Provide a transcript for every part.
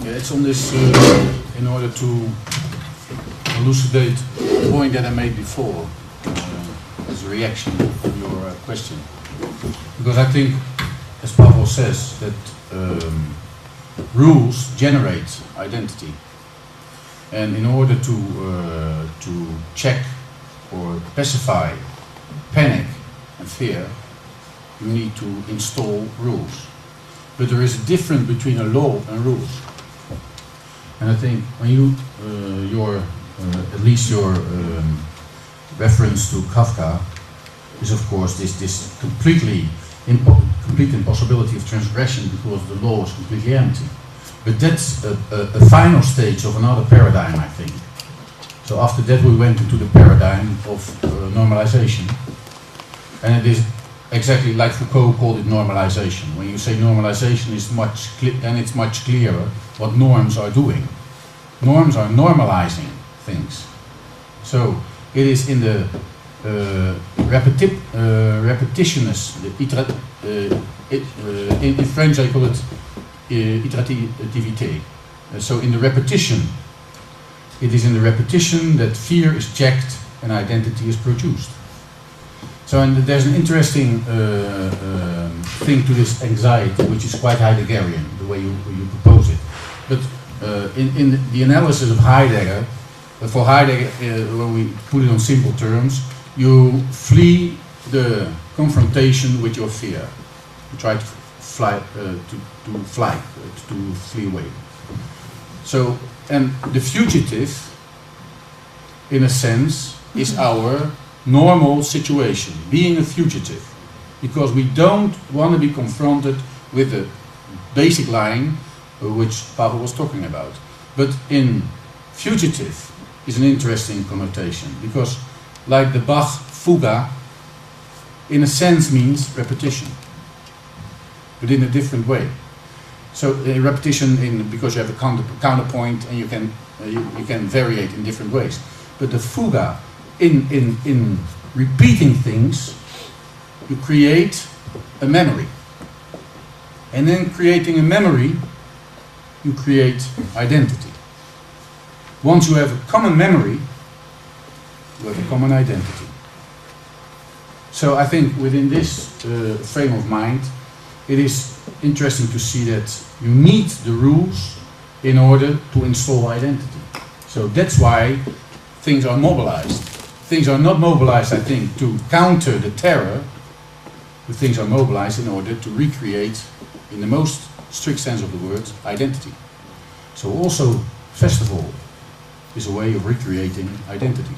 Yeah, it's on this in order to elucidate the point that I made before as a reaction to your question. Because I think, as Pavel says, that rules generate identity. And in order to check or pacify panic and fear, you need to install rules. But there is a difference between a law and rules. And I think when you, at least your reference to Kafka is of course this complete impossibility of transgression because the law is completely empty. But that's a final stage of another paradigm, I think. So after that we went into the paradigm of normalization. And it is exactly like Foucault called it normalization. When you say normalization, it's much clearer what norms are doing. Norms are normalizing things. So it is in the repetitionness, in French I call it iterativité. So in the repetition, it is in the repetition that fear is checked and identity is produced. So and there's an interesting thing to this anxiety, which is quite Heideggerian, the way you propose it. But in the analysis of Heidegger, for Heidegger, when we put it on simple terms, you flee the confrontation with your fear. You try to fly, to flee away. So, and the fugitive, in a sense, is our normal situation, being a fugitive, because we don't want to be confronted with the basic line which Pavel was talking about. But in fugitive is an interesting connotation, because like the Bach fuga, in a sense means repetition, but in a different way. So repetition because you have a counterpoint and you can vary it in different ways. But the fuga, in repeating things, you create a memory. And then creating a memory, you create identity. Once you have a common memory, you have a common identity. So I think within this frame of mind, it is interesting to see that you need the rules in order to install identity. So that's why things are mobilized. Things are not mobilized, I think, to counter the terror, but things are mobilized in order to recreate, in the most strict sense of the word, identity. So also, festival is a way of recreating identity.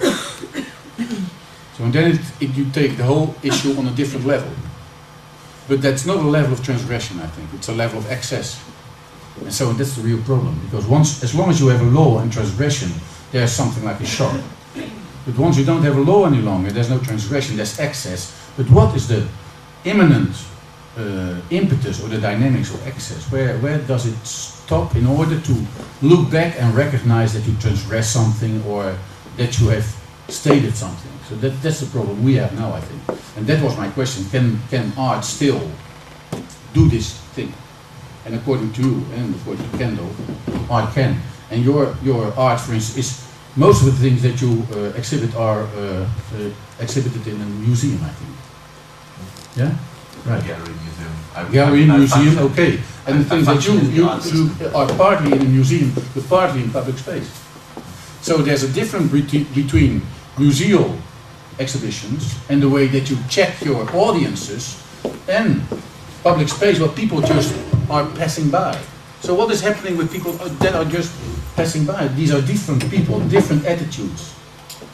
So and then you take the whole issue on a different level. But that's not a level of transgression, I think. It's a level of excess. And so that's the real problem. Because as long as you have a law and transgression, there's something like a shock. But once you don't have a law any longer, there's no transgression, there's excess. But what is the immanent impetus or the dynamics of excess? Where does it stop in order to look back and recognize that you transgress something or that you have stated something? So that's the problem we have now, I think. And that was my question. Can art still do this thing? And according to you and according to Kendall, art can. And your art, for instance, is most of the things that you exhibit are exhibited in a museum, I think. Yeah? Right. Gallery, museum. Gallery, museum, okay. And the things that you are partly in a museum, but partly in public space. So there's a difference between museal exhibitions and the way that you check your audiences and public space where people just are passing by. So what is happening with people that are just passing by? These are different people, different attitudes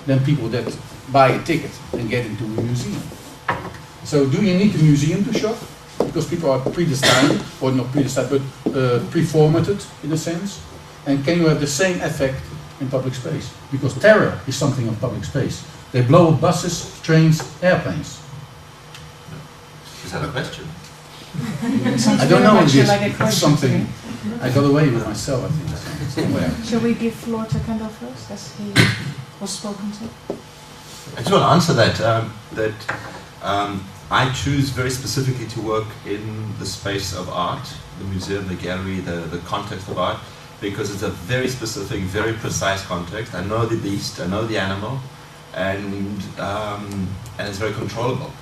than people that buy a ticket and get into a museum. So do you need a museum to shock? Because people are predestined, or not predestined, but pre-formatted in a sense. And can you have the same effect in public space? Because terror is something of public space. They blow up buses, trains, airplanes. Is that a question? I don't know if it's something I got away with myself, I think. Somewhere. Shall we give floor to Kendall first, as he was spoken to? I just want to answer that. I choose very specifically to work in the space of art, the museum, the gallery, the context of art, because it's a very specific, very precise context. I know the beast, I know the animal, and it's very controllable.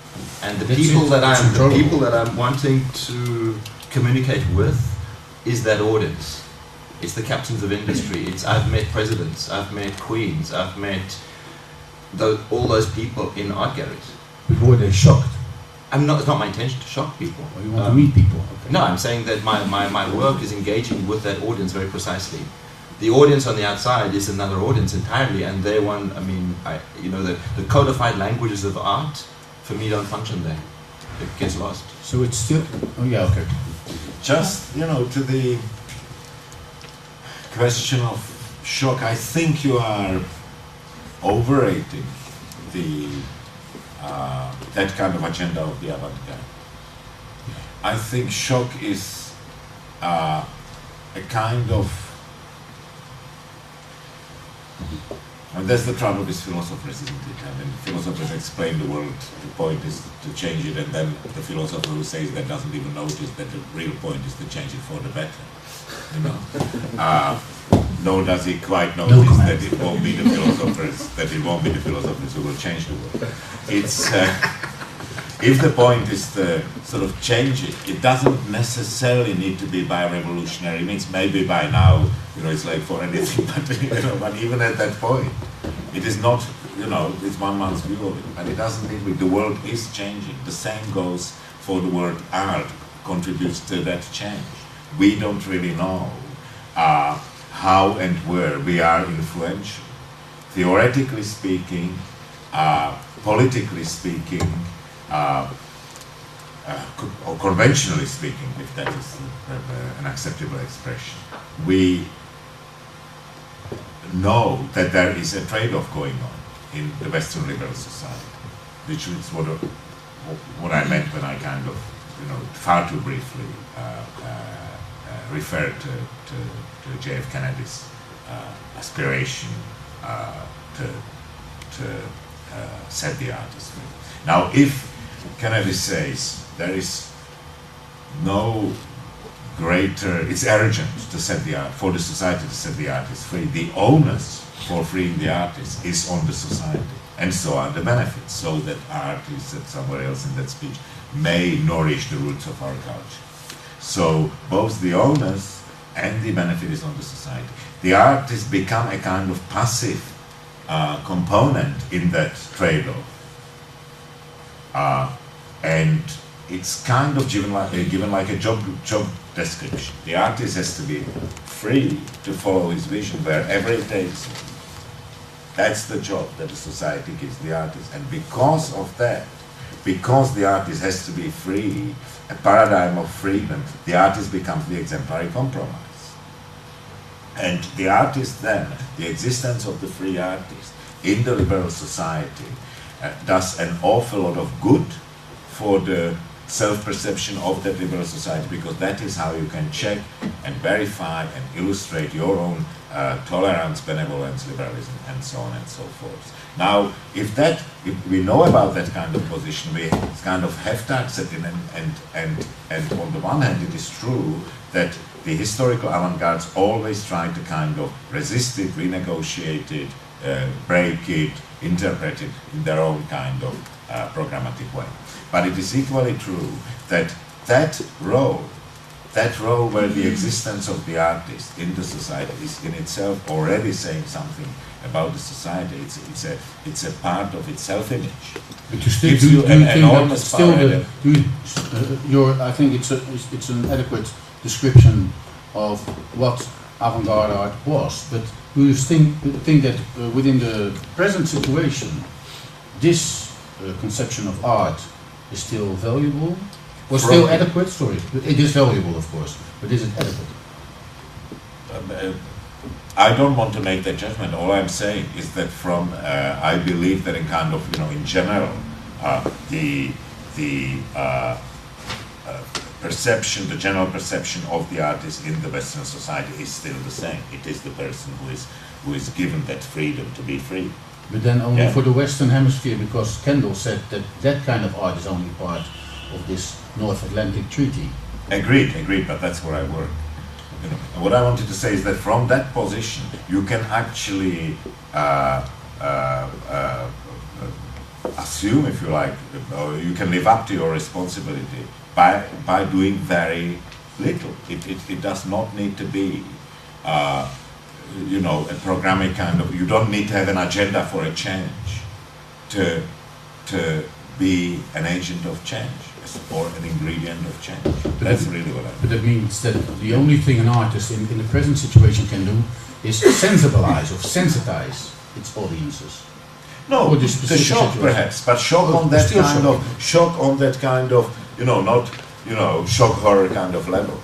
And the people that I'm wanting to communicate with is that audience. It's the captains of industry. I've met presidents, I've met queens, I've met all those people in art galleries. Were they shocked? It's not my intention to shock people. Or you want to meet people? Okay. No, I'm saying that my work is engaging with that audience very precisely. The audience on the outside is another audience entirely, and they want, the codified languages of art, for me, don't function there. It gets lost. So it's still, oh yeah, okay. Just, to the question of shock, I think you are overrating that kind of agenda of the avant-garde. I think shock is a kind of, and that's the trouble with philosophers, isn't it? I mean, philosophers explain the world, the point is to change it, and then the philosopher who says that doesn't even notice that the real point is to change it for the better. Nor does he quite notice that it won't be the philosophers who will change the world. It's if the point is to sort of change it, it doesn't necessarily need to be by revolutionary means. Maybe by now, it's like for anything, but even at that point, it is not, it's one man's view of it, and it doesn't need to be. The world is changing. The same goes for the word art, contributes to that change. We don't really know how and where we are influential. Theoretically speaking, politically speaking, or conventionally speaking, if that is an acceptable expression, we know that there is a trade-off going on in the Western liberal society, which is what I meant when I kind of, far too briefly referred to J.F. Kennedy's aspiration to set the artist free. Now, if Kennedy says there is no greater, it's urgent to set for the society to set the artist free, the onus for freeing the artist is on the society, and so are the benefits, so that art, he said somewhere else in that speech, may nourish the roots of our culture. So both the onus and the benefit is on the society. The artist become a kind of passive component in that trade-off. And it's kind of given like a job description. The artist has to be free to follow his vision wherever it takes him. That's the job that the society gives the artist. And because of that, because the artist has to be free, a paradigm of freedom, the artist becomes the exemplary compromise. And the artist then, the existence of the free artist in the liberal society does an awful lot of good for the self-perception of that liberal society, because that is how you can check and verify and illustrate your own tolerance, benevolence, liberalism, and so on and so forth. Now, if we know about that kind of position, we kind of have to accept it, and on the one hand, it is true that the historical avant-gardes always try to kind of resist it, renegotiate it, break it, interpret it in their own kind of programmatic way. But it is equally true that that role where the existence of the artist in the society is in itself already saying something about the society. It's a part of its self-image. But you still Gives do you you an think that enormous still power. I think it's an adequate description of what avant-garde art was. But do you think that within the present situation, this conception of art is still valuable? Or still adequate? Sorry, it is valuable, of course, but is it adequate? I don't want to make that judgment. All I'm saying is that I believe that in kind of, in general, the perception, the general perception of the artist in the Western society is still the same. It is the person who is given that freedom to be free. But then only Yeah. for the Western Hemisphere, because Kendall said that that kind of art is only part of this North Atlantic Treaty. Agreed, but that's where I work. You know, and what I wanted to say is that from that position, you can actually assume, if you like, or you can live up to your responsibility by doing very little. It does not need to be, you know, a programming kind of. You don't need to have an agenda for a change to be an agent of change or an ingredient of change. That's really what I mean. But that means that the only thing an artist in the present situation can do is sensibilize or sensitize its audiences. No, Or this the specific shock situation. perhaps, but shock Oh, on that still kind shocking. of shock on that kind of, you know, not, you know, shock horror kind of level,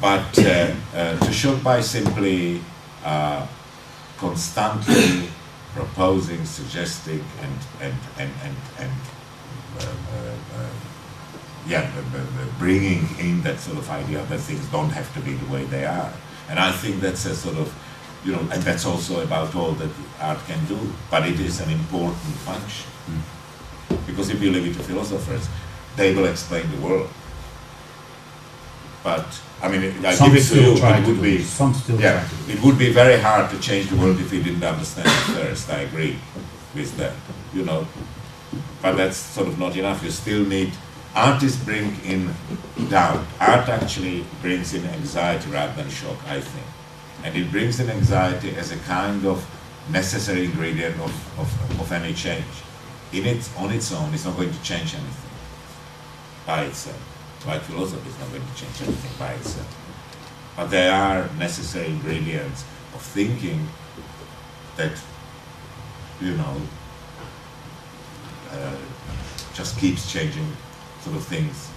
but to shock by simply constantly proposing, suggesting, and bringing in that sort of idea that things don't have to be the way they are. And I think that's a sort of, you know, and that's also about all that art can do, but it is an important function. Because if you leave it to philosophers, they will explain the world. But, I mean, I Some give it to still you, try it to would do be, it. Some still yeah, try to do it. it would be very hard to change the world if we didn't understand it first, I agree with that, you know. But that's sort of not enough, you still need, artists bring in doubt. Art actually brings in anxiety rather than shock, I think. And it brings in anxiety as a kind of necessary ingredient of any change. On its own, it's not going to change anything by itself. Like philosophy is not going to change anything by itself. But they are necessary ingredients of thinking that, you know, just keeps changing sort of things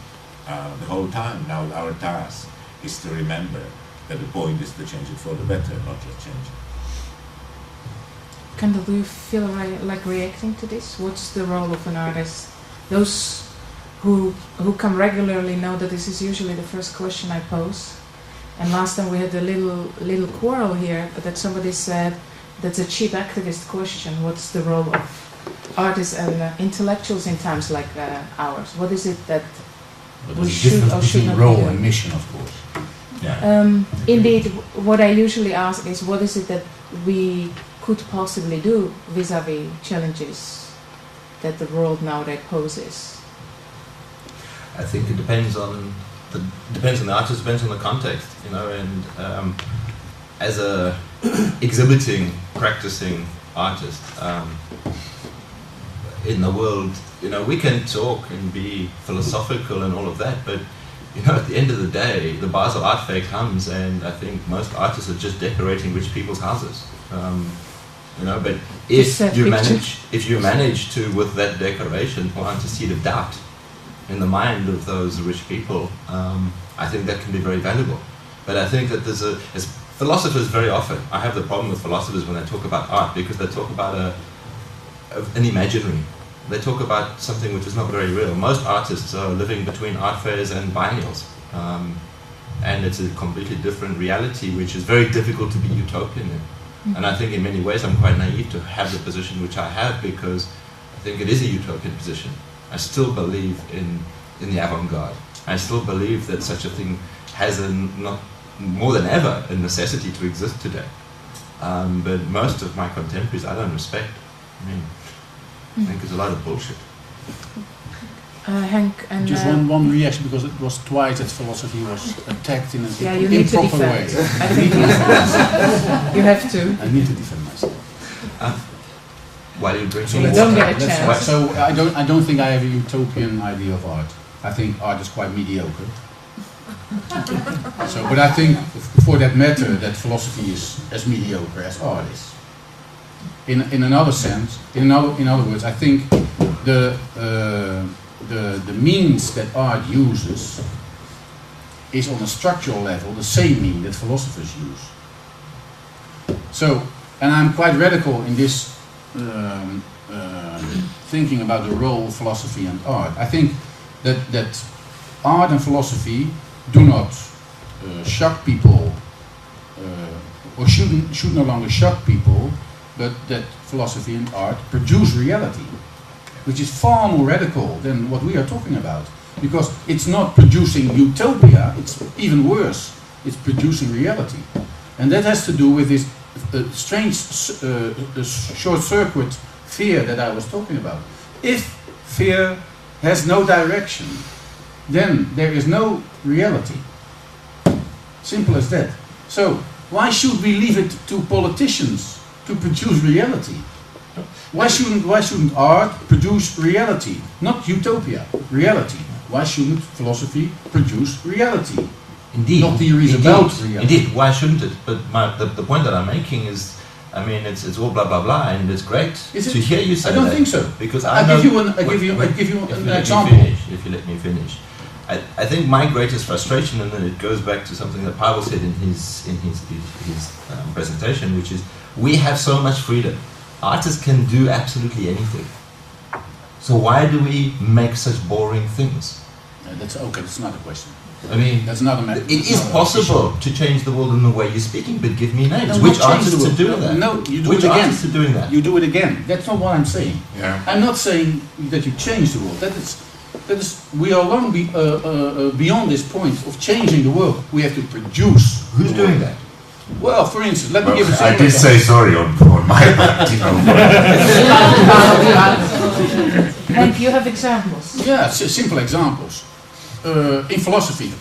the whole time. Now our task is to remember that the point is to change it for the better, not just change it. Kendall, do you feel like reacting to this? What's the role of an artist? Those who come regularly know that this is usually the first question I pose. And last time we had a little quarrel here that somebody said that's a cheap activist question. What's the role of artists and intellectuals in times like ours? What is it that But we there's a should difference or should between not role be doing? and mission, of course. Yeah. Indeed, what I usually ask is what is it that we could possibly do vis-a-vis challenges that the world nowadays poses? I think it depends on the artist, depends on the context, you know. And as a exhibiting, practicing artist in the world, you know, we can talk and be philosophical and all of that, but you know, at the end of the day, the Basel Art Fair comes, and I think most artists are just decorating rich people's houses. You know, but if you manage to, with that decoration, plant a seed of doubt in the mind of those rich people, I think that can be very valuable. But I think that as philosophers very often, I have the problem with philosophers when they talk about art, because they talk about an imaginary. They talk about something which is not very real. Most artists are living between art fairs and biennials. And it's a completely different reality, which is very difficult to be utopian in. And I think in many ways I'm quite naive to have the position which I have, because I think it is a utopian position. I still believe in the avant-garde. I still believe that such a thing has not more than ever a necessity to exist today. But most of my contemporaries I don't respect. I mean, I think it's a lot of bullshit. Hank and Just one reaction, because it was twice that philosophy was attacked in an you need to improper way. defend. I think you have to. I need to defend myself. Why do you bring So me you don't water? get a chance. So I don't think I have a utopian idea of art. I think art is quite mediocre. So, but I think, for that matter, that philosophy is as mediocre as art is. In another sense, in other words, I think the means that art uses is on a structural level the same mean that philosophers use. So, and I'm quite radical in this thinking about the role of philosophy and art. I think that art and philosophy do not shock people, or should no longer shock people but that philosophy and art produce reality, which is far more radical than what we are talking about. Because it's not producing utopia, it's even worse, it's producing reality. And that has to do with this strange short-circuit fear that I was talking about. If fear has no direction, then there is no reality. Simple as that. So, why should we leave it to politicians to produce reality? Why shouldn't art produce reality? Not utopia, reality. Why shouldn't philosophy produce reality? Indeed. Not theories Indeed. about reality. Indeed, why shouldn't it? But the point that I'm making is, I mean, it's all blah blah blah, and it's great to hear you say that. I don't think so. Because I give you an example. If you let me finish, I think my greatest frustration, and then it goes back to something that Pavel said in his presentation, which is we have so much freedom. Artists can do absolutely anything. So why do we make such boring things? That's okay. That's not a question. I mean, that's not a matter. It is possible to change the world in the way you're speaking, but give me names. No, Which artists are doing that? No, you do Which it again. artists are doing that? You do it again. That's not what I'm saying. Yeah. I'm not saying that you change the world. That is. We are long beyond this point of changing the world. We have to produce. Who's doing that? Well, for instance, let me give a I did say sorry on my part, you know. And you have examples? Yeah, simple examples. In philosophy,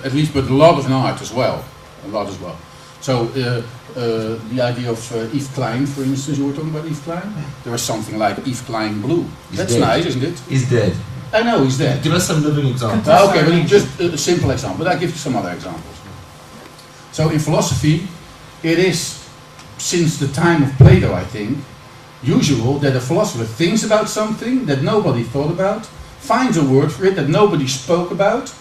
at least, but a lot in art as well. A lot as well. So, the idea of Yves Klein, for instance, you were talking about Yves Klein? There was something like Yves Klein Blue. That's nice, isn't it? He's dead. I know, he's dead. Give us some living examples. Okay, but just a simple example. But I'll give you some other examples. So, in philosophy, it is, since the time of Plato, I think, usual that a philosopher thinks about something that nobody thought about, finds a word for it that nobody spoke about,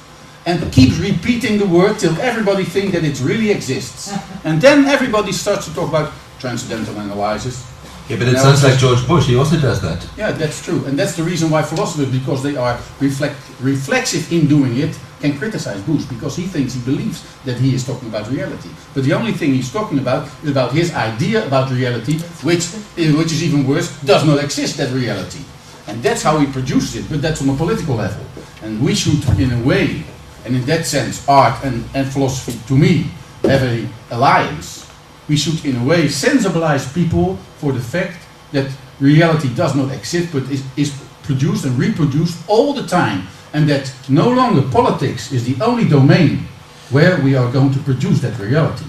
and keeps repeating the word till everybody thinks that it really exists. And then everybody starts to talk about transcendental analysis. Yeah, but it sounds like George Bush, he also does that. Yeah, that's true. And that's the reason why philosophers, because they are reflexive in doing it, can criticize Bush, because he believes that he is talking about reality. But the only thing he's talking about is about his idea about reality, which is even worse, does not exist, that reality. And that's how he produces it, but that's on a political level. And we should, in a way, and in that sense, art and philosophy, to me, have an alliance. We should, in a way, sensibilize people for the fact that reality does not exist, but is produced and reproduced all the time. And that no longer politics is the only domain where we are going to produce that reality.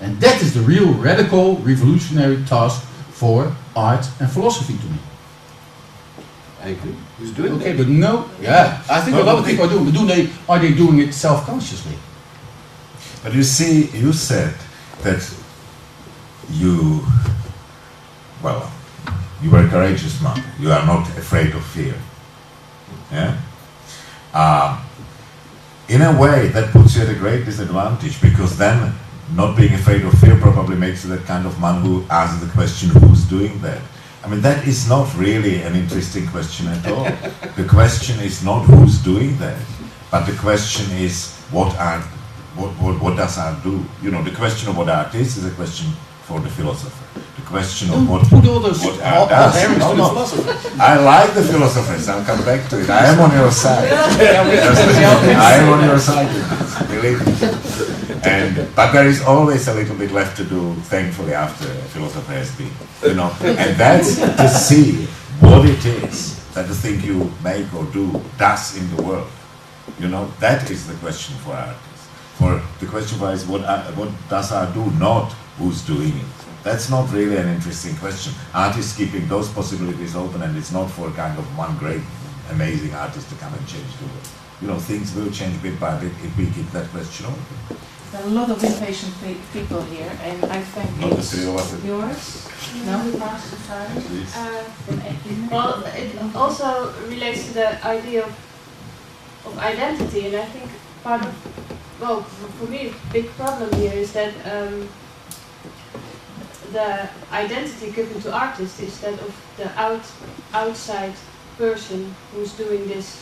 And that is the real radical, revolutionary task for art and philosophy to me. I agree. Who's doing Okay, that? but no, yeah, I think a lot of people are doing it, but are they doing it self-consciously? But you see, you said that you were a courageous man. You are not afraid of fear. Yeah? In a way, that puts you at a great disadvantage, because then not being afraid of fear probably makes you that kind of man who asks the question, who's doing that? I mean, that is not really an interesting question at all. The question is not who's doing that, but the question is what does art do? You know, the question of what art is a question for the philosopher. The question of what put all those what art does. I like the philosophers. I'll come back to it. I am on your side. I am on your side. Believe me. But there is always a little bit left to do, thankfully, after a philosopher has been, you know, and that's to see what it is that the thing you make or do does in the world. You know, that is the question for artists. For the question for is what does art do, not who's doing it. That's not really an interesting question. Art is keeping those possibilities open, and it's not for kind of one great, amazing artist to come and change the world. You know, things will change bit by bit if we keep that question open. There are a lot of impatient people here, and I think Not the it's three of us. yours. No, Well, it also relates to the idea of identity, and I think part of, well, for me, a big problem here is that the identity given to artists is that of the outside person who's doing these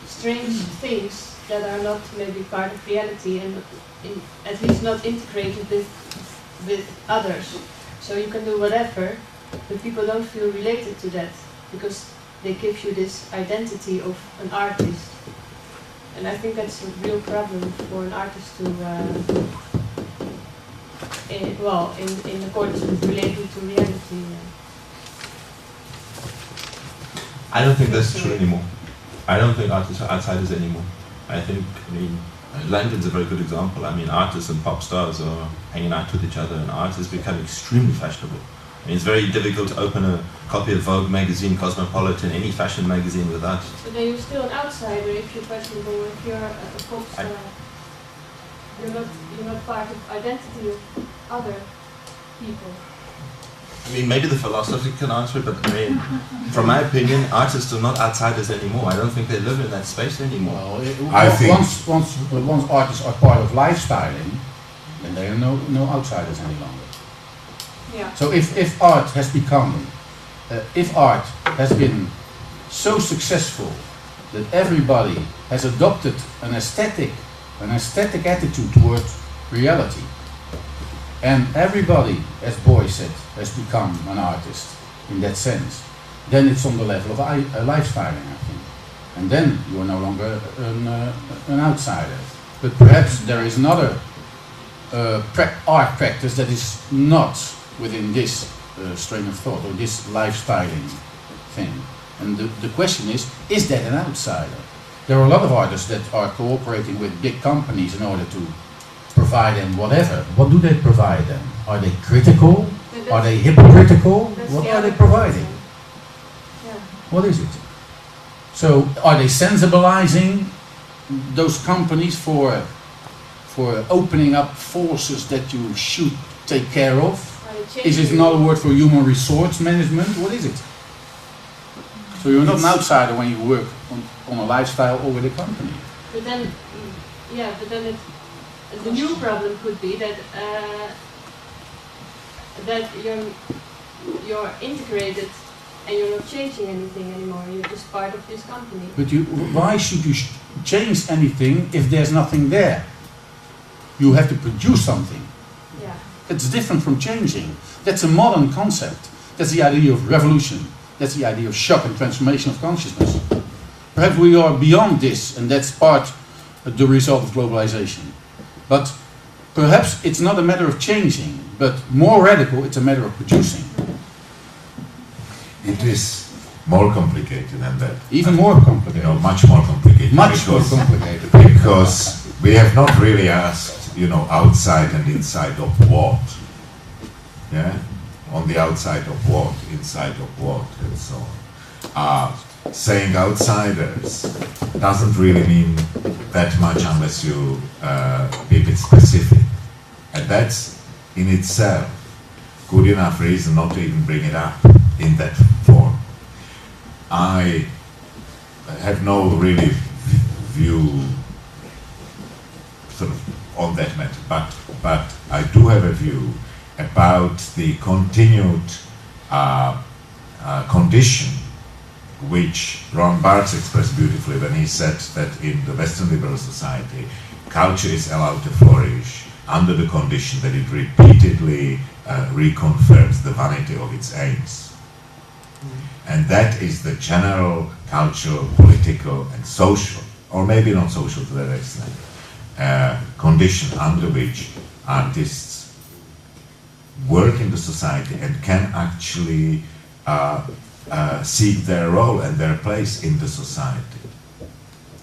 strange things that are not maybe part of reality and at least not integrated with others. So you can do whatever, but people don't feel related to that because they give you this identity of an artist. And I think that's a real problem for an artist to, in accordance with relating to reality. I don't think that's true anymore. I don't think artists are outsiders anymore. I mean, London's a very good example. I mean, artists and pop stars are hanging out with each other, and art has become extremely fashionable. I mean, it's very difficult to open a copy of Vogue magazine, Cosmopolitan, any fashion magazine without. But then you're still an outsider if you're fashionable, if you're a pop star. You're not part of identity of other people. I mean, maybe the philosophy can answer it, but I mean, from my opinion, artists are not outsiders anymore. I don't think they live in that space anymore. Well, I think once artists are part of lifestyling, then they are no outsiders any longer. Yeah. So if art has been so successful that everybody has adopted an aesthetic attitude toward reality, and everybody, as Boy said, has become an artist in that sense, then it's on the level of lifestyling, I think. And then you are no longer an outsider. But perhaps there is another art practice that is not within this strain of thought or this lifestyling thing. And the question is that an outsider? There are a lot of artists that are cooperating with big companies in order to provide them whatever. What do they provide them? Are they critical? Are they hypocritical? What are they providing? Yeah. What is it? So are they sensibilizing those companies for opening up forces that you should take care of? Is it another word for human resource management? What is it? So you're not an outsider when you work on a lifestyle or with a company. But then, the new problem could be that that you're integrated and you're not changing anything anymore. You're just part of this company. But why should you change anything if there's nothing there? You have to produce something. Yeah. It's different from changing. That's a modern concept. That's the idea of revolution. That's the idea of shock and transformation of consciousness. Perhaps we are beyond this, and that's part of the result of globalization. But perhaps it's not a matter of changing, but more radical, it's a matter of producing. it is more complicated than that. Even more complicated. You know, much more complicated. Much more complicated. Because we have not really asked, you know, outside and inside of what. Yeah? On the outside of what, inside of what, and so on. Saying outsiders doesn't really mean that much unless you be a bit specific. And that's in itself good enough reason not to even bring it up in that form. I have no really view sort of on that matter, but I do have a view about the continued condition which Ron Barthes expressed beautifully when he said that in the Western liberal society, culture is allowed to flourish under the condition that it repeatedly reconfirms the vanity of its aims. And that is the general cultural, political, and social, or maybe not social to that extent, condition under which artists work in the society and can actually seek their role and their place in the society.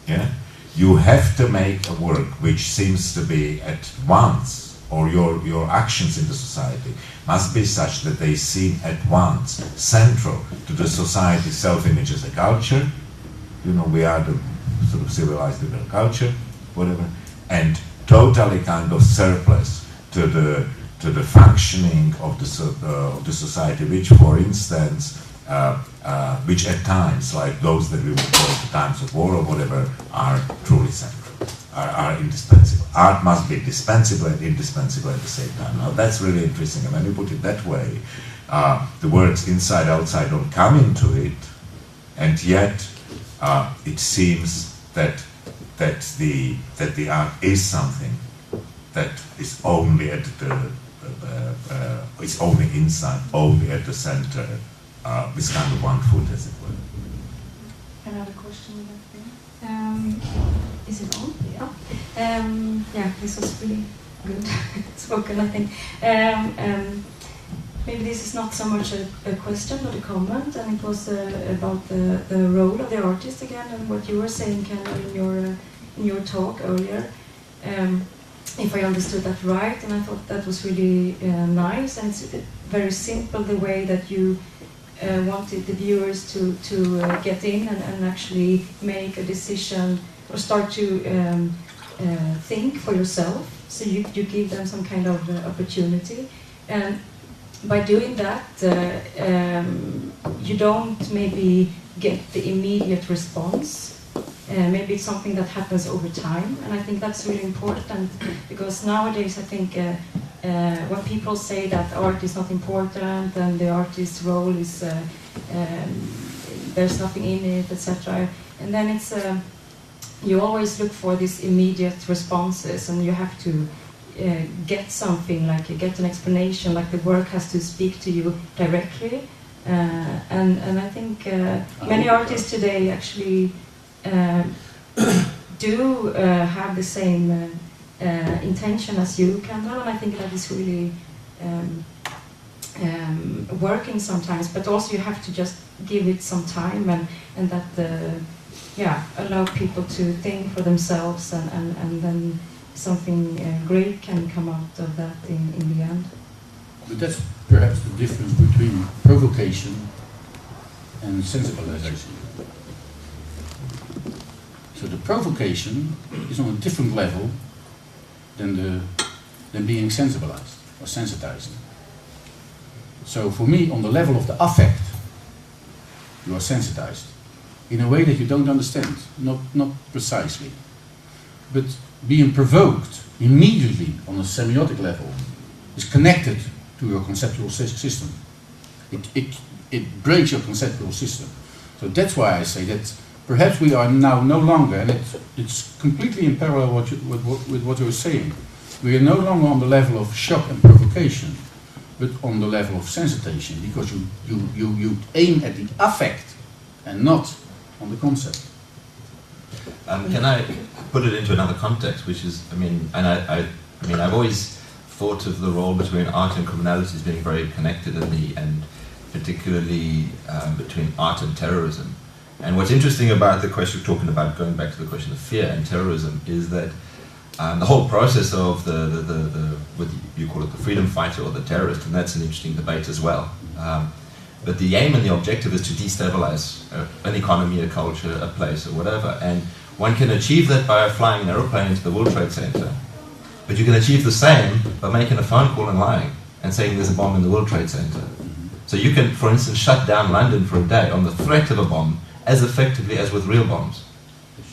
Yeah? You have to make a work which seems to be at once, or your actions in the society must be such that they seem at once central to the society's self-image as a culture. You know, we are the sort of civilized liberal culture, whatever, and totally kind of surplus to the functioning of the society, which, for instance, which at times, like those that we would call the times of war or whatever, are truly central, are indispensable. Art must be dispensable and indispensable at the same time. Now that's really interesting, and when you put it that way, the words inside, outside don't come into it, and yet it seems that the art is something that is only at the it's only inside, only at the center, with kind of one foot, as it were. Another question with that thing? Is it on? Yeah. Yeah, this was really good spoken, I think. Maybe this is not so much a question but a comment, and it was about the role of the artist again, and what you were saying, Kendall, in your talk earlier. If I understood that right, and I thought that was really nice, and it's very simple the way that you wanted the viewers to get in and actually make a decision or start to think for yourself. So you give them some kind of opportunity, and by doing that, you don't maybe get the immediate response. Maybe it's something that happens over time, and I think that's really important, because nowadays I think when people say that art is not important and the artist's role is there's nothing in it, etc., and then it's you always look for these immediate responses, and you have to get something, like you get an explanation, like the work has to speak to you directly, and I think many artists today actually do have the same intention as you, Kendall, and I think that is really working sometimes, but also you have to just give it some time, and that allow people to think for themselves, and then something great can come out of that in the end. But that's perhaps the difference between provocation and sensibilization. So the provocation is on a different level than being sensibilized or sensitized. So for me, on the level of the affect, you are sensitized in a way that you don't understand, not precisely. But being provoked immediately on a semiotic level is connected to your conceptual system. It breaks your conceptual system. So that's why I say that perhaps we are now no longer, and it's completely in parallel with what you were saying, we are no longer on the level of shock and provocation, but on the level of sensitization, because you aim at the affect and not on the concept. Can I put it into another context, which is, I've always thought of the role between art and criminality as being very connected, and particularly between art and terrorism. And what's interesting about the question we're talking about, going back to the question of fear and terrorism, is that the whole process of the what you call it, the freedom fighter or the terrorist, and that's an interesting debate as well. But the aim and the objective is to destabilize an economy, a culture, a place, or whatever. And one can achieve that by flying an aeroplane into the World Trade Center. But you can achieve the same by making a phone call and lying and saying there's a bomb in the World Trade Center. So you can, for instance, shut down London for a day on the threat of a bomb as effectively as with real bombs.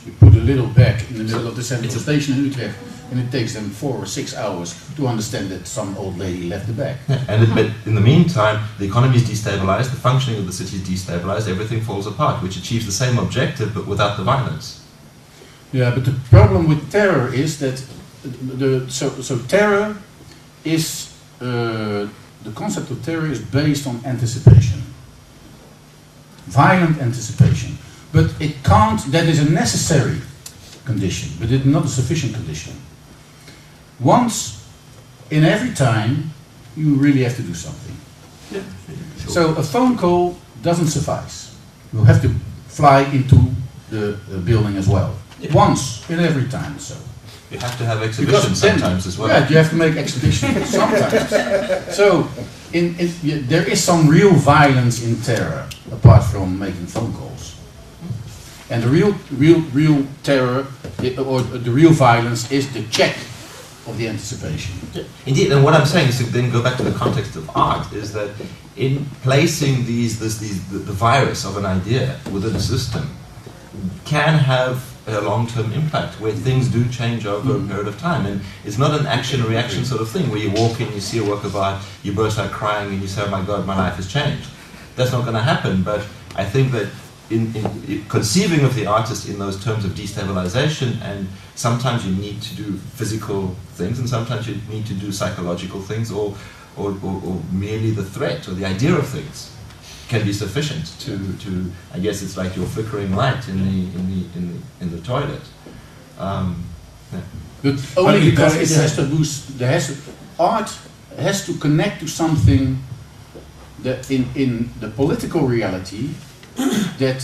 You put a little bag in the middle of the central station in Utrecht, and it takes them 4 or 6 hours to understand that some old lady left the bag. Yeah, but in the meantime, the economy is destabilized, the functioning of the city is destabilized, everything falls apart, which achieves the same objective but without the violence. Yeah, but the problem with terror is that terror is the concept of terror is based on anticipation, violent anticipation. But it can't. That is a necessary condition, but it's not a sufficient condition. Once in every time, you really have to do something. Yeah, sure. So a phone call doesn't suffice. You have to fly into the building as well. Yeah. Once in every time. So You have to have exhibitions sometimes as well. Yeah, you have to make exhibitions sometimes. So there is some real violence in terror, apart from making phone calls. And the real terror, or the real violence, is the check of the anticipation. Indeed, and what I'm saying is to then go back to the context of art, is that in placing the virus of an idea within a system can have a long-term impact where things do change over a period of time, and it's not an action-reaction sort of thing where you walk in, you see a work of art, you burst out crying and you say, oh my God, my life has changed. That's not going to happen, but I think that in conceiving of the artist in those terms of destabilization, and sometimes you need to do physical things, and sometimes you need to do psychological things, or merely the threat or the idea of things can be sufficient to I guess it's like your flickering light in the toilet. Yeah. But only because it has to do. Art has to connect to something that in the political reality that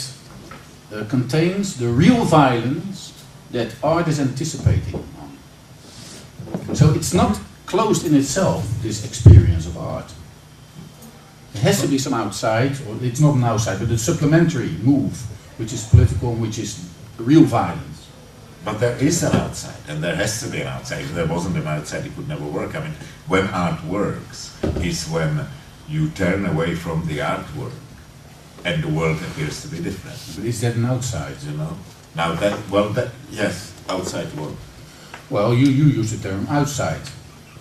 contains the real violence that art is anticipating on. So it's not closed in itself, this experience of art. There has to be some outside, or it's not an outside, but a supplementary move, which is political and which is real violence. But there is an outside, and there has to be an outside. If there wasn't an outside, it would never work. I mean, when art works, is when you turn away from the artwork, and the world appears to be different. But is that an outside? You know? Now yes, outside world. Well, you use the term outside.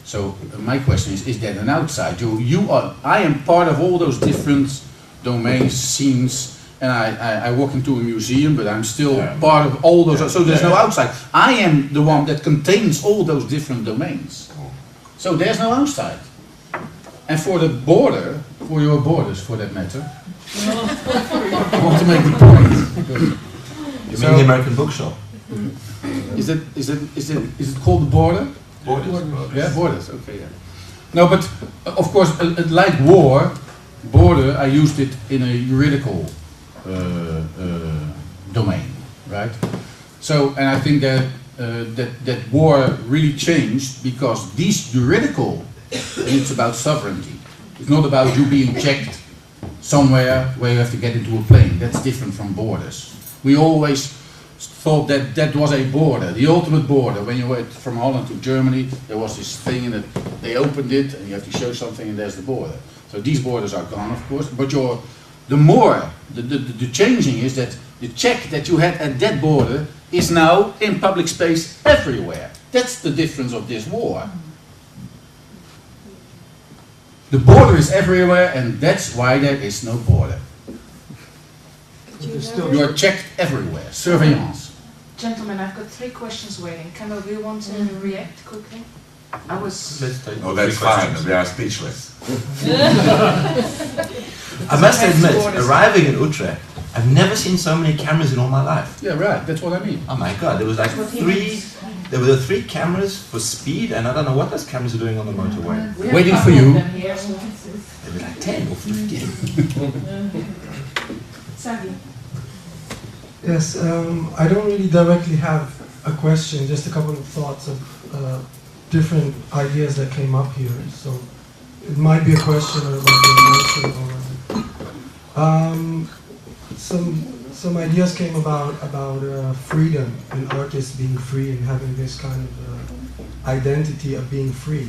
So my question is that an outside? I am part of all those different domains, scenes, and I walk into a museum, but I'm still part of all those. So there's no outside. I am the one that contains all those different domains. So there's no outside. And for the border, for your borders, for that matter, I want to make the point. You mean the American bookshop? Is it called the border? Borders. Yeah, borders. Okay, yeah. No, but of course, like war, border, I used it in a juridical domain, right? So, and I think that that war really changed because these juridical, and it's about sovereignty. It's not about you being checked somewhere where you have to get into a plane. That's different from borders. We always thought that that was a border, the ultimate border. When you went from Holland to Germany, there was this thing and they opened it and you have to show something and there's the border. So these borders are gone, of course, but the changing is that the check that you had at that border is now in public space everywhere. That's the difference of this war. The border is everywhere and that's why there is no border. You are checked everywhere, surveillance. Gentlemen, I've got 3 questions waiting. Kendall, do you want to react quickly? Let's take Oh, that's fine. We are speechless. I must admit, arriving in Utrecht, I've never seen so many cameras in all my life. Yeah, right. That's what I mean. Oh my God, there was like 3. There were 3 cameras for speed, and I don't know what those cameras are doing on the motorway. Waiting for you. There were like 10 or 15. Sagi. Yes, I don't really directly have a question, just a couple of thoughts of different ideas that came up here. So it might be a question or it might be an answer. Some ideas came about freedom and artists being free and having this kind of identity of being free.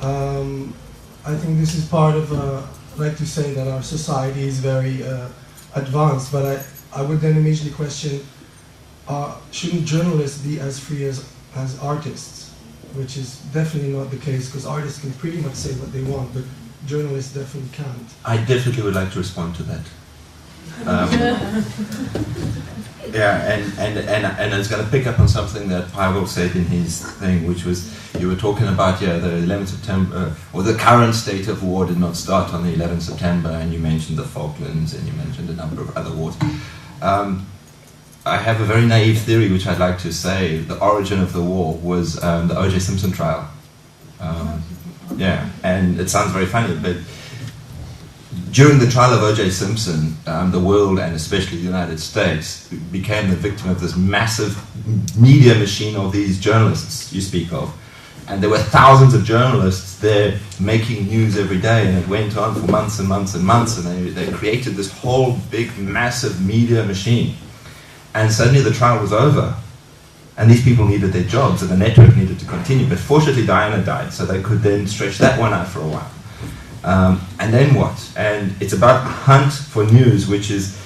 I think this is part of, I like to say that our society is very advanced, but I would then immediately question, shouldn't journalists be as free as artists? Which is definitely not the case, because artists can pretty much say what they want, but journalists definitely can't. I definitely would like to respond to that. Yeah, and it's going to pick up on something that Pavel said in his thing, which was, you were talking about, the 11th September, or the current state of war did not start on the 11th September, and you mentioned the Falklands, and you mentioned a number of other wars. I have a very naive theory which I'd like to say. The origin of the war was the O.J. Simpson trial. And it sounds very funny, but during the trial of O.J. Simpson, the world, and especially the United States, became the victim of this massive media machine of these journalists you speak of. And there were thousands of journalists there making news every day, and it went on for months and months and months, and they created this whole big, massive media machine. And suddenly the trial was over, and these people needed their jobs, and the network needed to continue. But fortunately Diana died, so they could then stretch that one out for a while. And then what? And it's about a hunt for news, which is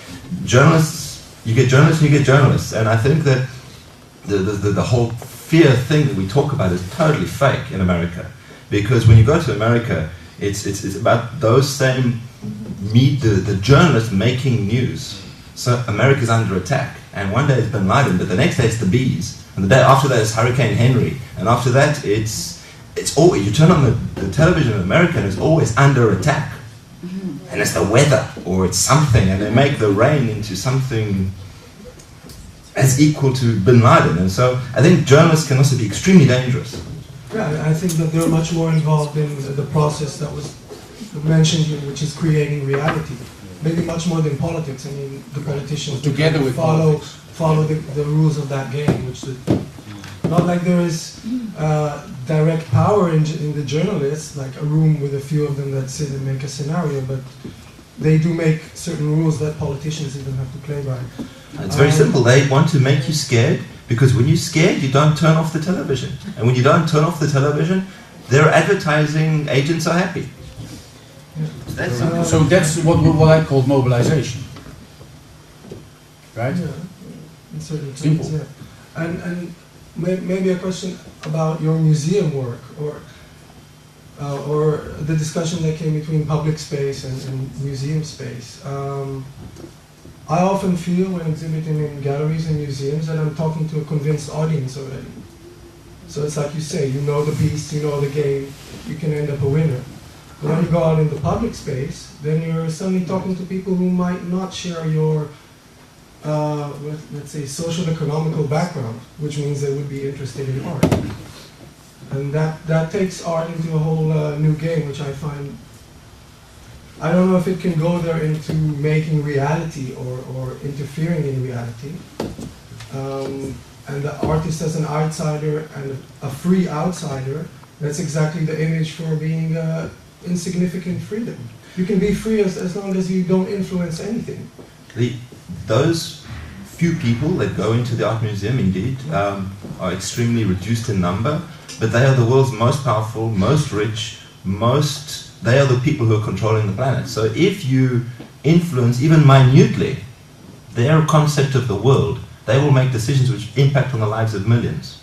journalists, you get journalists and you get journalists. And I think that the whole fear thing that we talk about is totally fake in America. Because when you go to America, it's about those same the journalists making news. So America's under attack, and one day it's Bin Laden, but the next day it's the bees, and the day after that it's Hurricane Henry, and after that it's always, you turn on the television in America and it's always under attack, and it's the weather or it's something, and they make the rain into something as equal to Bin Laden, and so I think journalists can also be extremely dangerous. Yeah, I think that they're much more involved in the process that was mentioned here, which is creating reality. Maybe much more than politics. I mean, the politicians Together with follow the rules of that game, which not like there is direct power in the journalists, like a room with a few of them that sit and make a scenario, but they do make certain rules that politicians even have to play by. It's very simple. They want to make you scared, because when you're scared, you don't turn off the television. And when you don't turn off the television, their advertising agents are happy. That's simple. So that's what I call mobilization. Right? Yeah, in certain Simple. terms, yeah. And maybe a question about your museum work, or the discussion that came between public space and museum space. I often feel when exhibiting in galleries and museums that I'm talking to a convinced audience already. So it's like you say, you know the beast, you know the game, you can end up a winner. But when you go out in the public space, then you're suddenly talking to people who might not share your, let's say, social economical background, which means they would be interested in art. And that takes art into a whole new game, which I find, I don't know if it can go there into making reality or interfering in reality. And the artist as an outsider and a free outsider, that's exactly the image for being insignificant freedom. You can be free as long as you don't influence anything. Those few people that go into the art museum, indeed, are extremely reduced in number, but they are the world's most powerful, most rich, they are the people who are controlling the planet. So if you influence even minutely their concept of the world, they will make decisions which impact on the lives of millions.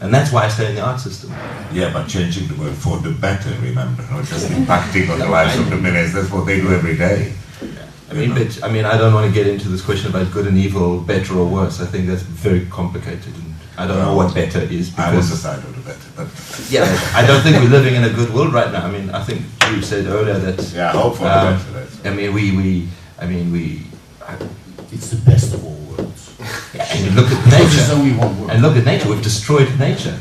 And that's why I stay in the art system. Yeah, but changing the world for the better, remember, not just impacting on the lives of the millions. That's what they do every day. I don't want to get into this question about good and evil, better or worse. I think that's very complicated, and I don't know what better is. I was the side of the better, but yeah, I don't think we're living in a good world right now. I mean, I think you said earlier that. Yeah, hope for the better. It's the best of all worlds. Yeah, and you look at nature. There's only one world. And look at nature. We've destroyed nature,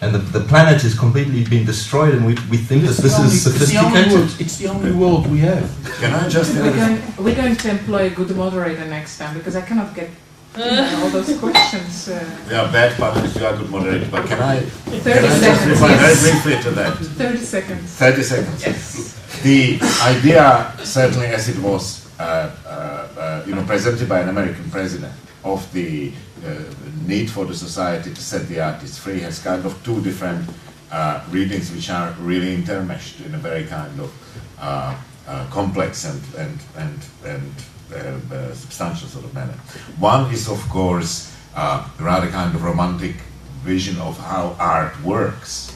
and the planet has completely been destroyed. And we think that this is sophisticated. It's the only world we have. Can I just? We're going to employ a good moderator next time, because I cannot get all those questions. Yeah, bad partners, you are good moderator, but can I 30 just seconds. reply very Yes. briefly to that? 30 seconds. 30 seconds. Yes. The idea, certainly as it was presented by an American president, of the need for the society to set the artists free has kind of two different readings which are really intermeshed in a very kind of complex and substantial sort of manner. One is, of course, a rather kind of romantic vision of how art works.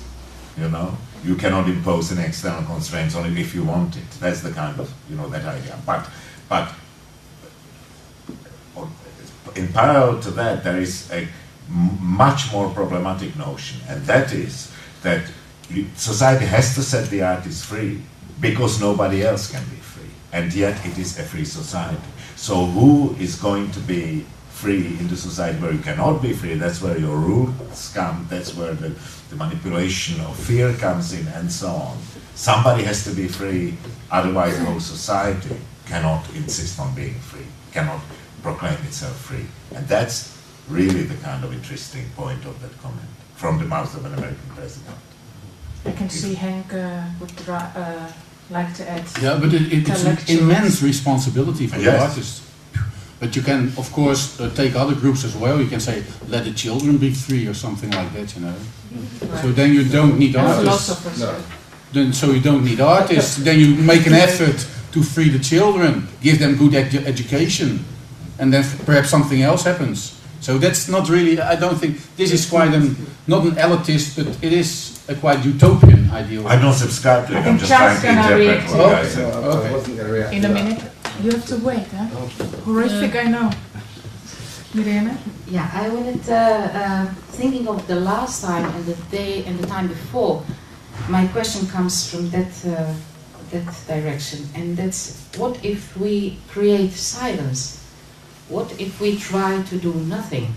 You know, you cannot impose any external constraints on it if you want it. That's the kind of, that idea. But in parallel to that, there is a much more problematic notion, and that is that society has to set the artists free because nobody else can be free, and yet it is a free society. So who is going to be free in the society where you cannot be free? That's where your rules come, that's where the manipulation of fear comes in, and so on. Somebody has to be free, otherwise the whole society cannot insist on being free, cannot proclaim itself free. And that's really the kind of interesting point of that comment from the mouth of an American president. I can see Henk would like to add. Yeah, but it's an immense responsibility for the artist. But you can, of course, take other groups as well. You can say, let the children be free or something like that, Right. So then you don't need artists. So you don't need artists. Then you make an effort to free the children, give them good education, and then perhaps something else happens. So that's not really, I don't think, this is quite not an elitist, but it is a quite utopian ideal. I don't subscribe to it, I'm just trying to interpret what I said. In a minute. You have to wait, huh? Horrific, I know. Mirena? Yeah, I wanted thinking of the last time and the day and the time before. My question comes from that direction, and that's what if we create silence? What if we try to do nothing?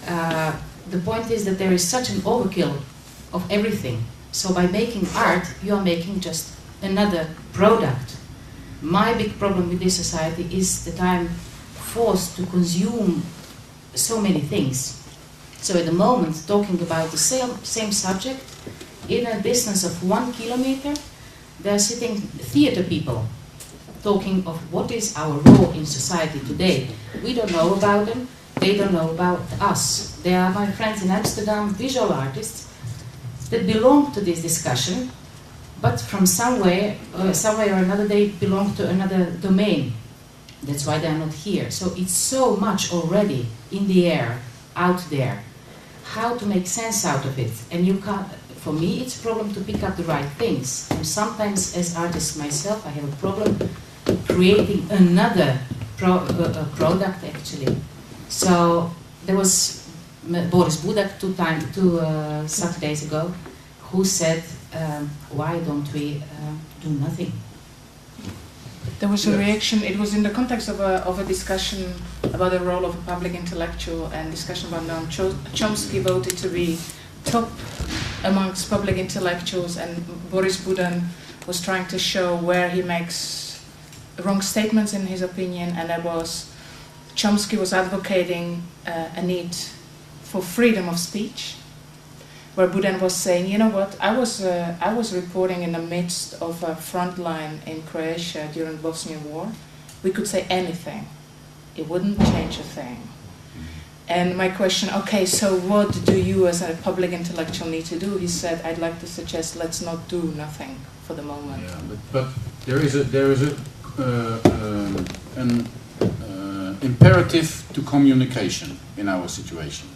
The point is that there is such an overkill of everything. So by making art, you are making just another product. My big problem with this society is that I'm forced to consume so many things. So at the moment, talking about the same subject, in a distance of 1 kilometer, there are sitting theater people talking of what is our role in society today. We don't know about them, they don't know about us. They are my friends in Amsterdam, visual artists, that belong to this discussion, but from somewhere or another they belong to another domain. That's why they are not here. So it's so much already in the air, out there. How to make sense out of it? And you can't. For me, it's a problem to pick up the right things. And sometimes, as artist myself, I have a problem creating another product actually. So there was Boris Budak two Saturdays ago, who said, "Why don't we do nothing?" There was a reaction. It was in the context of a discussion about the role of a public intellectual, and discussion about Noam Chomsky voted to be top amongst public intellectuals, and Boris Budan was trying to show where he makes wrong statements in his opinion, and that was Chomsky was advocating a need for freedom of speech, where Budan was saying, you know what, I was reporting in the midst of a front line in Croatia during the Bosnian War. We could say anything. It wouldn't change a thing. And my question, okay, so what do you as a public intellectual need to do? He said, I'd like to suggest let's not do nothing for the moment. Yeah, but there is an imperative to communication in our situation,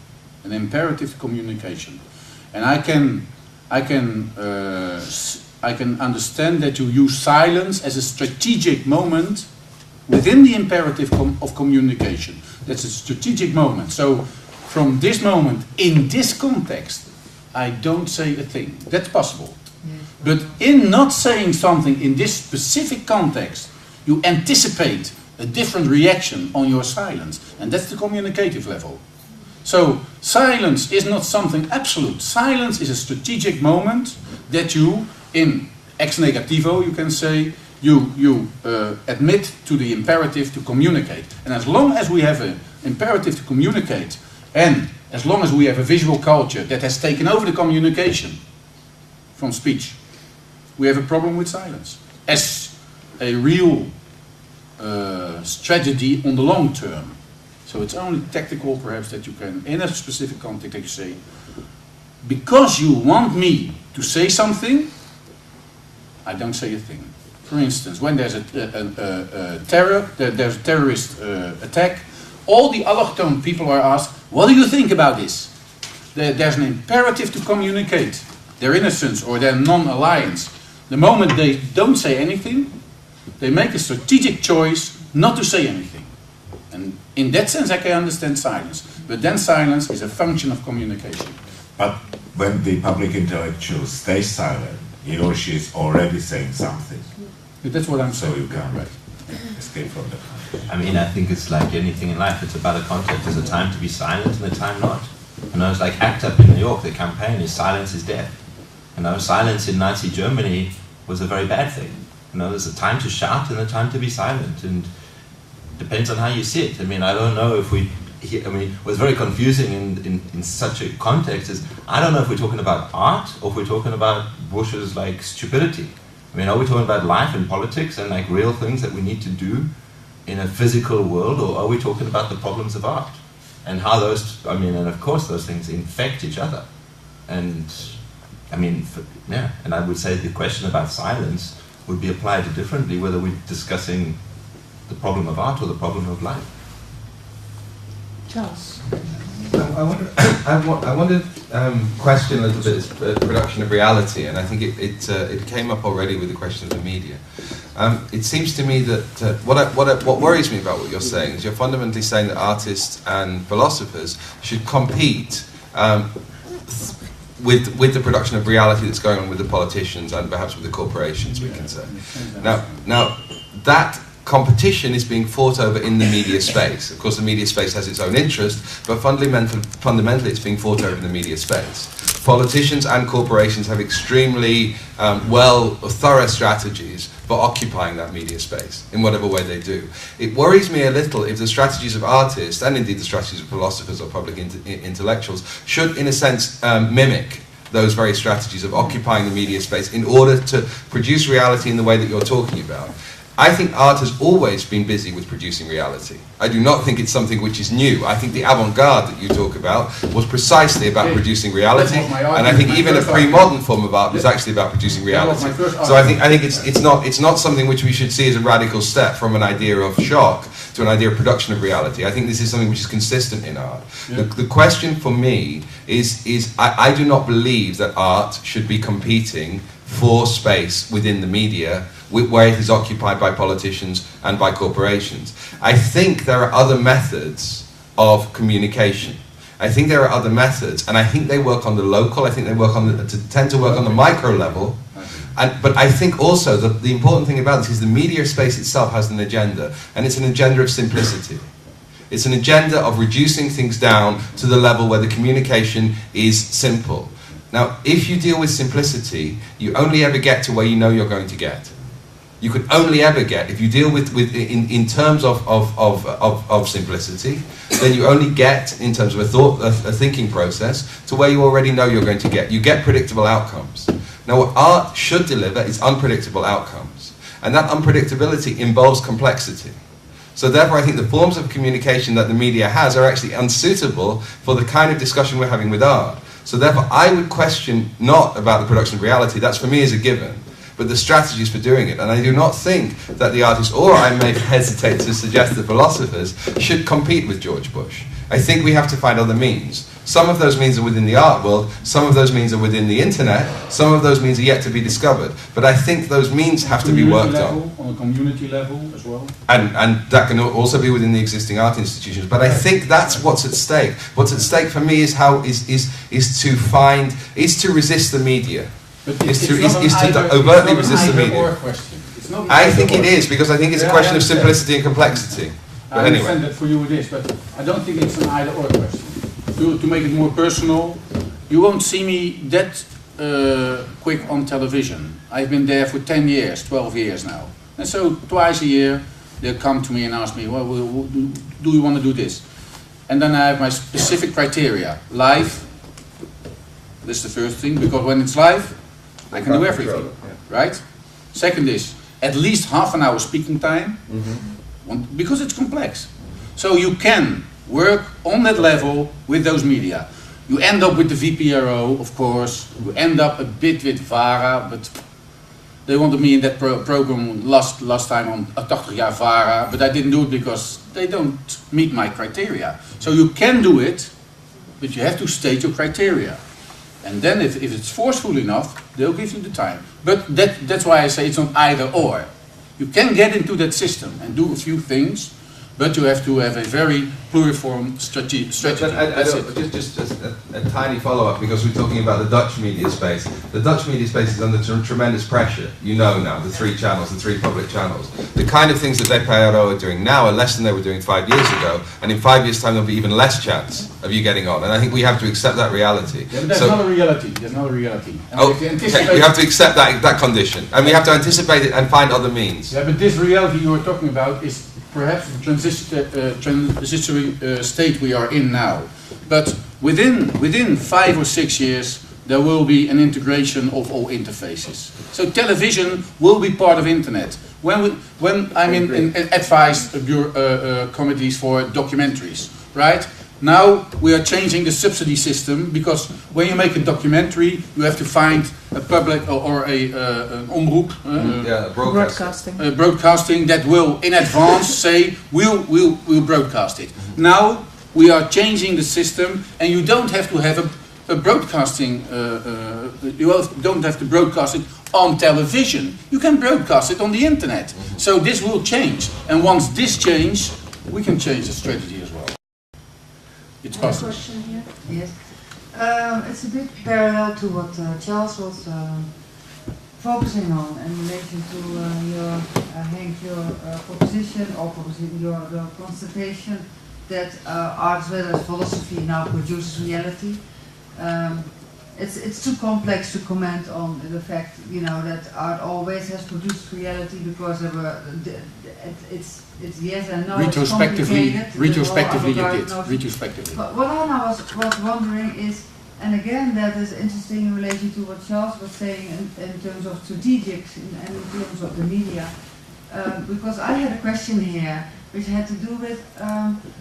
an imperative to communication, and I can understand that you use silence as a strategic moment within the imperative of communication. That's a strategic moment. So from this moment, in this context, I don't say a thing. That's possible. But in not saying something in this specific context, you anticipate a different reaction on your silence. And that's the communicative level. So silence is not something absolute. Silence is a strategic moment that you, in ex negativo, you can say, you admit to the imperative to communicate. And as long as we have an imperative to communicate, and as long as we have a visual culture that has taken over the communication from speech, we have a problem with silence as a real strategy on the long term. So it's only tactical perhaps that you can, in a specific context, that you say, because you want me to say something, I don't say a thing. For instance, when there's a terrorist attack, all the allochthone people are asked, what do you think about this? There's an imperative to communicate their innocence or their non-alliance. The moment they don't say anything, they make a strategic choice not to say anything. And in that sense I can understand silence. But then silence is a function of communication. But when the public intellectual stays silent, he or she is already saying something. That's what I'm saying. So you can't escape from that. I mean, I think it's like anything in life. It's about a context. There's a time to be silent and a time not. You know, it's like ACT UP in New York. The campaign is silence is death. You know, silence in Nazi Germany was a very bad thing. You know, there's a time to shout and a time to be silent, and it depends on how you sit. I mean, I don't know if what's very confusing in such a context is, I don't know if we're talking about art or if we're talking about Bush's like stupidity. I mean, are we talking about life and politics and like real things that we need to do in a physical world, or are we talking about the problems of art and how those, I mean, and of course those things infect each other. And I mean, and I would say the question about silence would be applied differently whether we're discussing the problem of art or the problem of life. Charles? I wanted to question a little bit this production of reality, and I think it came up already with the question of the media. It seems to me that what worries me about what you're saying is you're fundamentally saying that artists and philosophers should compete with the production of reality that's going on with the politicians and perhaps with the corporations, we can say. Now that competition is being fought over in the media space. Of course, the media space has its own interest, but fundamentally it's being fought over in the media space. Politicians and corporations have extremely thorough strategies for occupying that media space in whatever way they do. It worries me a little if the strategies of artists, and indeed the strategies of philosophers or public intellectuals, should in a sense mimic those very strategies of occupying the media space in order to produce reality in the way that you're talking about. I think art has always been busy with producing reality. I do not think it's something which is new. I think the avant-garde that you talk about was precisely about producing reality, and I think even a pre-modern form of art was actually about producing reality. So I think it's not something which we should see as a radical step from an idea of shock to an idea of production of reality. I think this is something which is consistent in art. Yeah. The question for me is I do not believe that art should be competing for space within the media where it is occupied by politicians and by corporations. I think there are other methods of communication. I think there are other methods, and I think they work on the local. I think they tend to work on the micro level. But I think also that the important thing about this is the media space itself has an agenda, and it's an agenda of simplicity. It's an agenda of reducing things down to the level where the communication is simple. Now, if you deal with simplicity, you only ever get to where you know you're going to get. You could only ever get, if you deal in terms of simplicity, then you only get, in terms of a thinking process, to where you already know you're going to get. You get predictable outcomes. Now, what art should deliver is unpredictable outcomes. And that unpredictability involves complexity. So therefore, I think the forms of communication that the media has are actually unsuitable for the kind of discussion we're having with art. So therefore, I would question not about the production of reality. That's for me is a given. But the strategies for doing it. And I do not think that the artists, or I may hesitate to suggest the philosophers, should compete with George Bush. I think we have to find other means. Some of those means are within the art world, some of those means are within the internet, some of those means are yet to be discovered. But I think those means have to be worked on. On a community level as well? And that can also be within the existing art institutions. But I think that's what's at stake. What's at stake for me is to resist the media. Is to overtly resist the media. I think it is, because I think it's a question of simplicity and complexity. But I understand that for you it is, but I don't think it's an either or question. To make it more personal, you won't see me that quick on television. I've been there for 10 years, 12 years now. And so twice a year they'll come to me and ask me, well, do you want to do this? And then I have my specific criteria. Live, this is the first thing, because when it's live, I can do everything, right? Second is, at least half an hour speaking time, because it's complex. So you can work on that level with those media. You end up with the VPRO, of course. You end up a bit with VARA, but they wanted me in that program last time on 80 jaar VARA, but I didn't do it because they don't meet my criteria. So you can do it, but you have to state your criteria. And then if it's forceful enough, they'll give you the time. But that's why I say it's not either or. You can get into that system and do a few things, but you have to have a very pluriform strategy. Just a tiny follow-up, because we're talking about the Dutch media space. The Dutch media space is under tremendous pressure. You know now, the 3 channels, the 3 public channels. The kind of things that VPRO are doing now are less than they were doing 5 years ago, and in 5 years' time there'll be even less chance of you getting on. And I think we have to accept that reality. Yeah, but that's not a reality. That's not a reality. We have to accept that condition, and we have to anticipate it and find other means. Yeah, but this reality you are talking about is perhaps the transitory state we are in now. But within 5 or 6 years, there will be an integration of all interfaces. So television will be part of internet. When I'm in advice committees for documentaries, right? Now we are changing the subsidy system, because when you make a documentary, you have to find a public or an omroep, broadcasting that will in advance say we'll broadcast it. Now We are changing the system, and you don't have to have a broadcasting. Don't have to broadcast it on television. You can broadcast it on the internet. So this will change, and once this changes, we can change the strategy as well. It's possible. Question here. Yes. It's a bit parallel to what Charles was focusing on in relation to your proposition or your constatation that art as well as philosophy now produces reality. It's too complex to comment on the fact, that art always has produced reality because it's yes and no. Retrospectively, Retrospectively, it did. Retrospectively. But what I was wondering is, and again that is interesting in relation to what Charles was saying in terms of strategics and in terms of the media, because I had a question here which had to do with,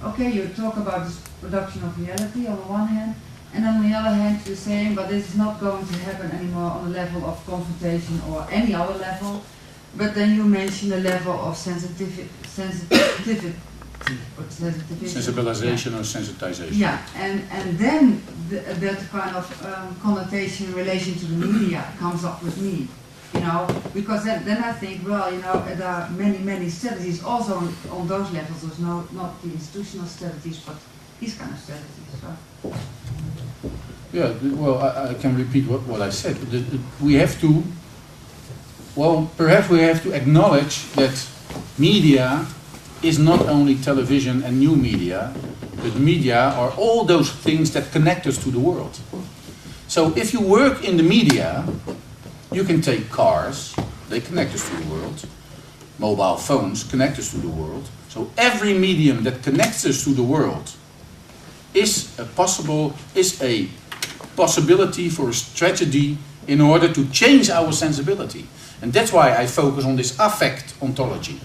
okay, you talk about this production of reality on the one hand, and on the other hand you're saying, but this is not going to happen anymore on the level of confrontation or any other level, but then you mention the level of sensitivity. Sensibilization or sensitization. Yeah, and then that kind of connotation in relation to the media comes up with me, because then I think, well, there are many strategies also on those levels. There's not the institutional strategies, but these kind of strategies. So. Yeah, well, I can repeat what I said. We have to, perhaps we have to acknowledge that media is not only television and new media, but media are all those things that connect us to the world. So if you work in the media, you can take cars, they connect us to the world. Mobile phones connect us to the world. So every medium that connects us to the world is a possibility for a strategy in order to change our sensibility. And that's why I focus on this affect ontology.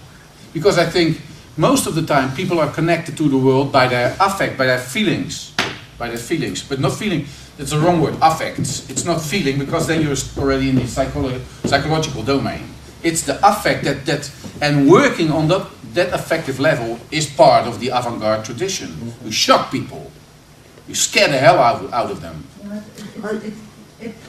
Because I think most of the time people are connected to the world by their affect, by their feelings, but not feeling. That's the wrong word, affects. It's not feeling, because then you're already in the psychological domain. It's the affect and working on that affective level is part of the avant-garde tradition. You shock people, you scare the hell out of them.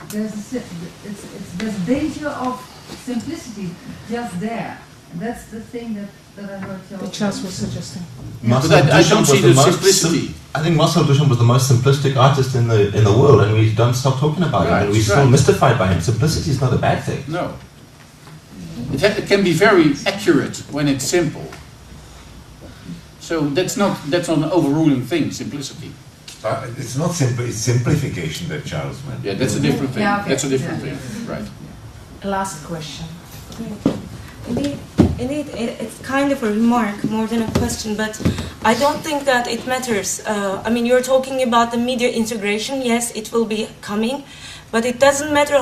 There's danger of simplicity just there. And that's the thing that I heard Charles was suggesting. But I don't see the simplicity. I think Marcel Duchamp was the most simplistic artist in the world, and we don't stop talking about him, and we're still mystified by him. Simplicity is not a bad thing. No. It can be very accurate when it's simple. So that's not an overruling thing, simplicity. It's not simple, it's simplification that Charles meant. Yeah, that's a different thing. Yeah, okay. That's a different thing, right. Last question. Indeed, it's kind of a remark more than a question, but I don't think that it matters. You're talking about the media integration. Yes, it will be coming, but it doesn't matter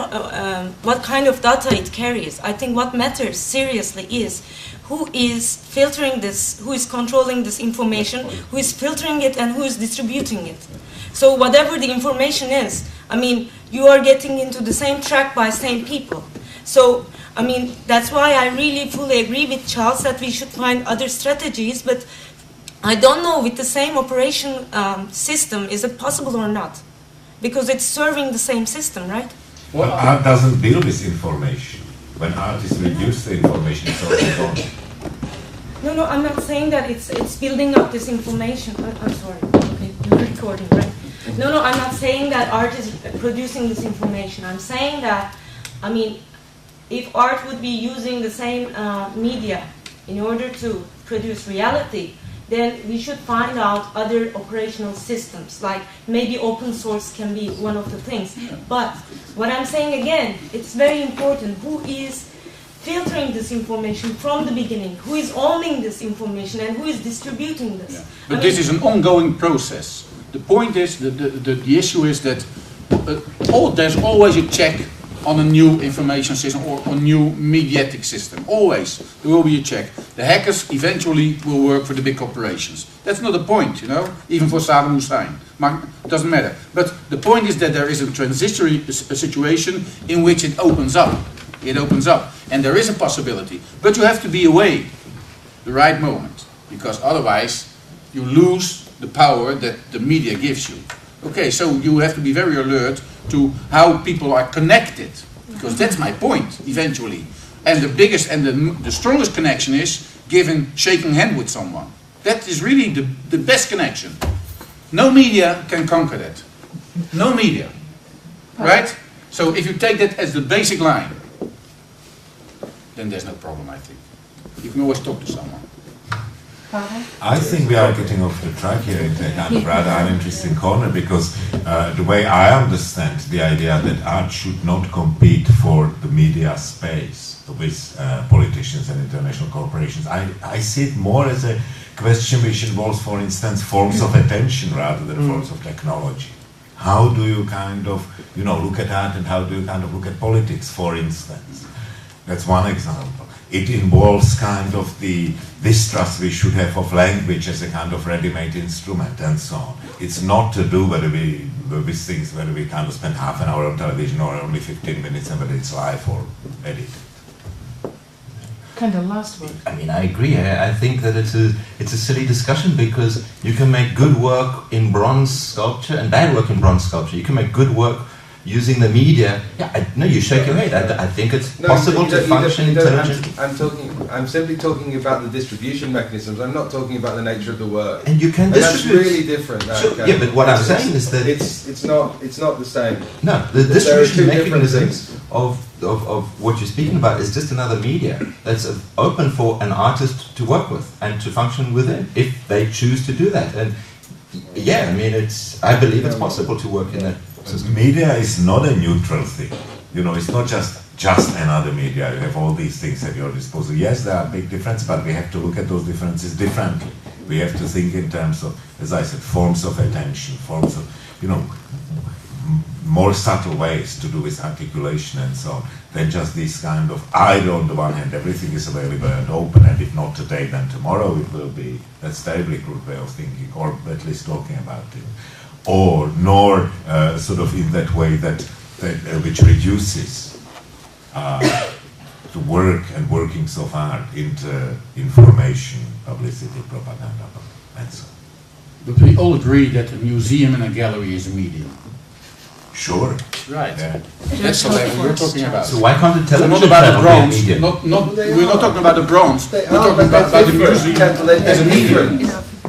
what kind of data it carries. I think what matters seriously is who is filtering this, who is controlling this information, who is filtering it, and who is distributing it. So whatever the information is, you are getting into the same track by same people. So, that's why I really fully agree with Charles that we should find other strategies, but I don't know with the same operation system, is it possible or not? Because it's serving the same system, right? Well, art doesn't deal with information. When artists reduce the information, it's already gone. No, I'm not saying that it's building up this information. I'm sorry. Okay, you're recording, right? No, I'm not saying that art is producing this information. I'm saying that, if art would be using the same media in order to produce reality, then we should find out other operational systems, like maybe open source can be one of the things. But what I'm saying again, it's very important who is filtering this information from the beginning, who is owning this information and who is distributing this. Yeah. But this is an ongoing process. The point is, the issue is that there's always a check on a new information system or a new mediatic system. Always there will be a check. The hackers eventually will work for the big corporations. That's not the point, even for Saddam Hussein. It doesn't matter. But the point is that there is a transitory situation in which it opens up. It opens up. And there is a possibility. But you have to be away the right moment. Because otherwise you lose the power that the media gives you. Okay, so you have to be very alert to how people are connected, because that's my point eventually. And the biggest and the strongest connection is shaking hand with someone. That is really the best connection. No media can conquer that. No media. Right? So if you take that as the basic line, then there's no problem, I think. You can always talk to someone. I think we are getting off the track here into a kind of rather uninteresting corner, because the way I understand the idea that art should not compete for the media space with politicians and international corporations, I see it more as a question which involves, for instance, forms of attention rather than forms of technology. How do you kind of, look at art, and how do you kind of look at politics, for instance? That's one example. It involves kind of the distrust we should have of language as a kind of ready-made instrument and so on. It's not to do whether with things whether we kind of spend half an hour on television or only 15 minutes and whether it's live or edited. Kind of last word. I mean, I agree. I think that it's a silly discussion, because you can make good work in bronze sculpture and bad work in bronze sculpture. You can make good work using the media. Yeah, no, you shake your head. I think it's possible to function intelligently. I'm simply talking about the distribution mechanisms. I'm not talking about the nature of the work. And you can distribute. That's really different. Sure, yeah, but what I'm saying is that it's not the same. No, the distribution mechanisms of what you're speaking about is just another media that's open for an artist to work with and to function within, if they choose to do that. And yeah, I mean, I believe it's possible to work in that system. Media is not a neutral thing. It's not just another media. You have all these things at your disposal. Yes, there are big differences, but we have to look at those differences differently. We have to think in terms of, as I said, forms of attention, forms of, more subtle ways to do with articulation and so on, than just these kind of, either on the one hand everything is available and open, and if not today then tomorrow it will be. That's a terribly crude way of thinking, or at least talking about it. Or nor sort of in that way that which reduces the work and workings of art into information, publicity, propaganda, and so on. But we all agree that a museum and a gallery is a medium. Sure. Right. Yeah. That's the level we're talking about. So why can't the So television not about the channel be a bronze. medium? We're not talking about the bronze. We're talking about the museum as a medium.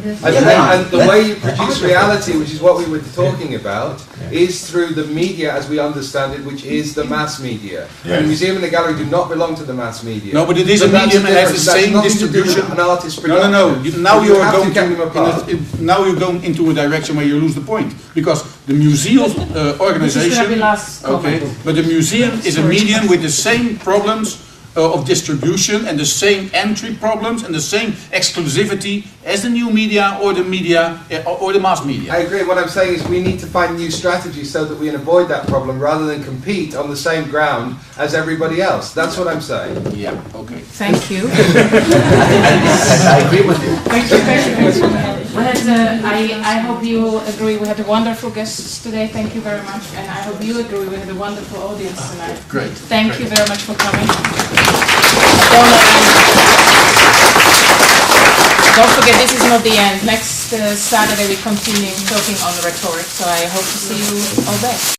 And the way you produce reality, which is what we were talking about, is through the media as we understand it, which is the mass media. Yes. And the museum and the gallery do not belong to the mass media. No, but it is So a that's medium and has the difference. same That's nothing to do with distribution. An artist's No. production. Now You you are have to going get them apart. now you're going into a direction where you lose the point, because the museum organization. Okay, but the museum is a medium with the same problems of distribution and the same entry problems and the same exclusivity as the new media or the mass media. I agree. What I'm saying is we need to find new strategies so that we can avoid that problem rather than compete on the same ground as everybody else. That's what I'm saying. Yeah, okay. Thank you. I agree with you. Thank you. I hope you will agree we had wonderful guests today. Thank you very much. And I hope you agree we had a wonderful audience tonight. Great. Thank you very much for coming. Don't forget, this is not the end. Next Saturday we continue talking on rhetoric. So I hope to see you all day.